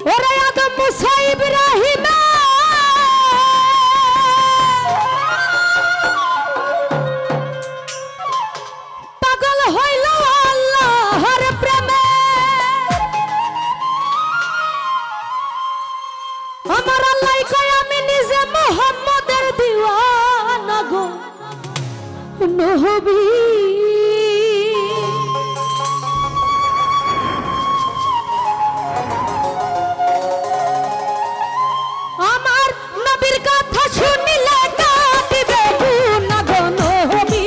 ওরে আদম মুসা ইব্রাহিম পাগল হইল আল্লাহর প্রেমে আমার আল্লাহ কয় আমি নিজে মুহাম্মদের দিওয়ানা গো নবী আমার নবীর কথা শুনিলে কাঁদিবে গুনা গো নবী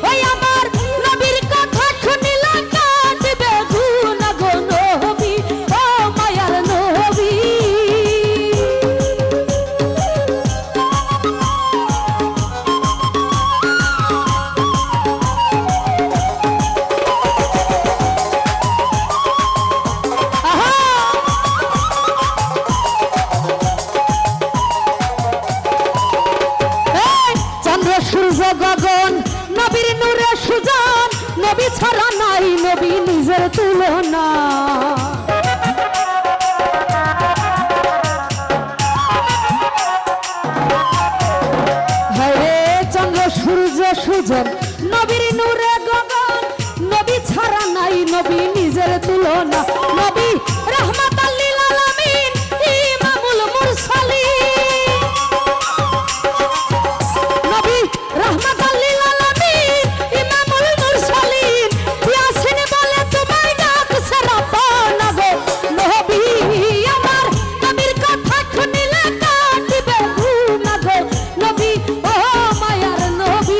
ওই আমার নবীর কথা শুনিলে কাঁদিবে গুনা গো নবী ও মায়ার নবী সূর্য গগন নবীর নূরে সুজন নবী ছাড়া নাই নবী নিজের তুলনা হরে চন্দ্র সূর্য সুজন নবীর নূরে গগন নবী ছাড়া নাই নবী নিজের তুলনা নবী রাহমাতাল লিল আলামিন ইমামুল মুরসালিন নবী রাহমাতাল লিল আলামিন ইমামুল মুরসালিন ইয়াসিন বলে তোমায় ডাকছে রাব্বানা গো নবী আমার নবীর কথা শুনিলে কাঁদিবে গুনা গো নবী ও মায়ার নবী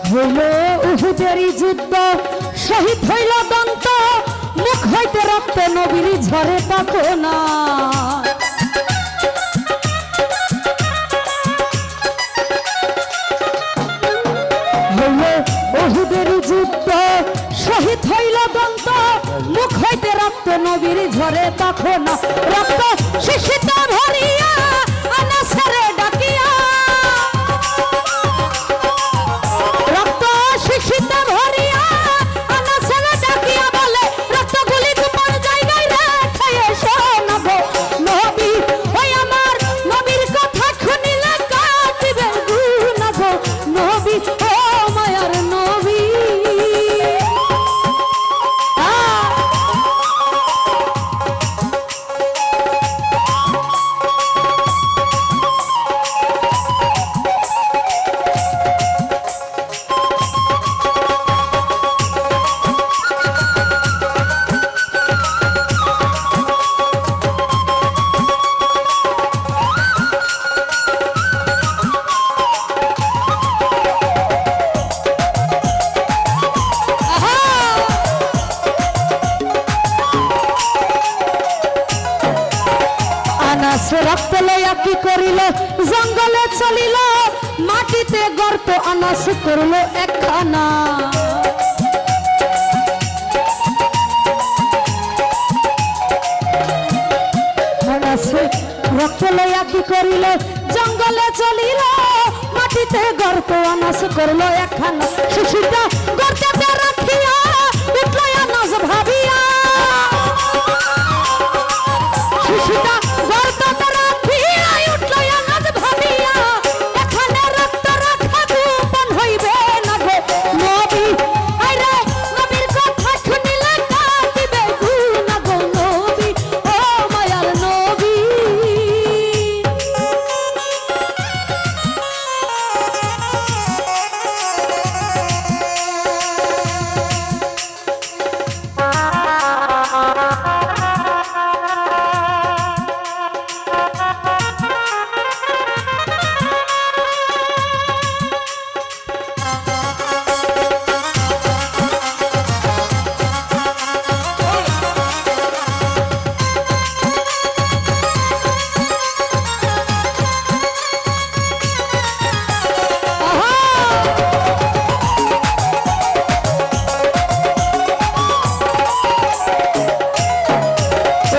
হইল উহুদের যুদ্ধ শহীদ হইল দন্ত মুখ হইতে রক্ত নবীর ঝরে পাকো না হইল উহুদের যুদ্ধ শহীদ হইল দন্ত মুখ হইতে রক্ত নবীর ঝরে পাকো না রক্ত শিশিত ভরিয়া আনাসারে ডাকিয়া শিশিতে ভরিয়া আনাসারে ডাকিয়া বলে রক্তগুলি তোমার জায়গায় রেখে এসো না গো নবী ওই আমার নবীর কথা শুনিলে কাঁদিবে গুনা গো নবী ও মায়ার নবী রক্ত লইয়া কি করিল জঙ্গলে চলিল মাটিতে গর্ত আনাস করল একখানা রক্ত লইয়া কি করিল জঙ্গলে চলিল মাটিতে গর্ত আনাস করল একখানা শিশুটা গর্ততে রাখিয়া উঠল আনাস ভাবিয়া শিশুটা গর্ততে রাখিয়া উঠল আনাস ভাবিয়া এখানে রক্ত রাখা গোপন হইবে না গো নবী আইরে নবীর কথা শুনিলে কাঁদিবে গুনা গো নবী ও মায়ার নবী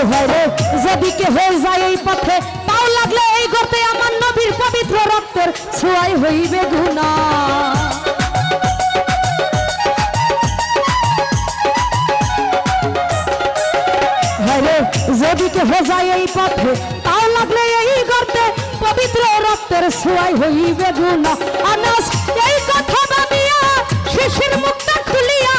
ভাইরে যদি কে হয়ে যায় এই পথে পাও লাগলে এই গর্তে আমার নবীর পবিত্র রক্তের ছোঁয়াই হইবে গুনাহ ভাইরে যদি কে হয়ে যায় এই পথে পাও লাগলে এই গর্তে পবিত্র রক্তের ছোঁয়াই হইবে গুনাহ আনাস এই কথা ভাবিয়া শিশির মুখটা খুলিয়া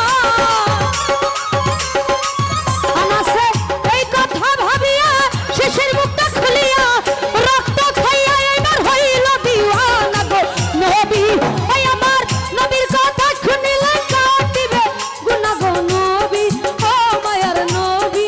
আনাসে এই কথা ভাবিয়া শিশির মুখটা খুলিয়া রক্ত খাইয়া এবার হইল দিওয়ানা গো নবী ওই আমার নবীর কথা শুনিলে কাটিবে গুনাহ গো নবী ও মায়ার নবী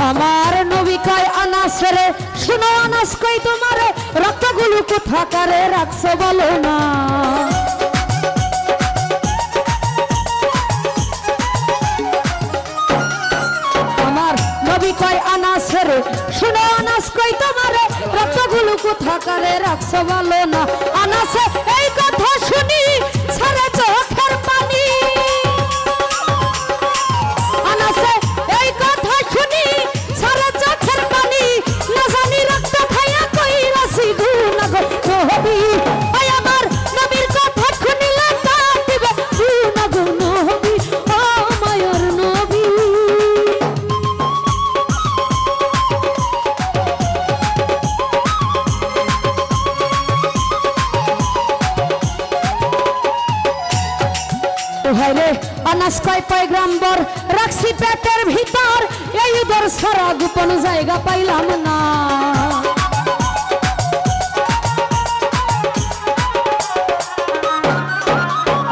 আমার নবী কয় আনাস রে শুনো আনাস কই তোমারে রক্তগুলো কোথাকারে রাখছো বলো না আমার নবী কয় আনাস রে শুনো আনাস কই তোমারে রক্তগুলো কোথাকারে রাখছো বলো না আনাসে এই কথা শুনি ছেড়ে চোখের পানি আনাসে এই কথা শুনি সারা চোখের পানি না জানি রক্ত খাইয়া কইরাছি গুনাহ গো নবী ওই আমার নবীর কথা শুনিলে কাটিবে গুনাহ গো নবী ও মায়ার নবী ভাইরে আনাস কয় পয়গম্বর রাখছি পেটের ভিতর এই উদর সারা গোপন জায়গা পাইলাম না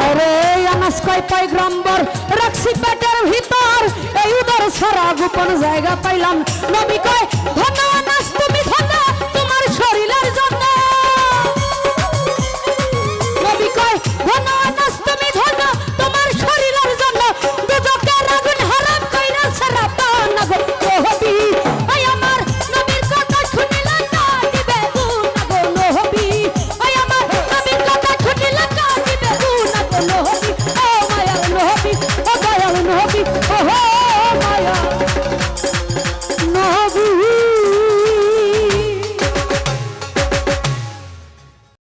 আরে আনাস কয় পয়গম্বর রাখছি পেটের ভিতর এই উদর সারা গোপন জায়গা পাইলাম নবী কয় ধন্যবাদ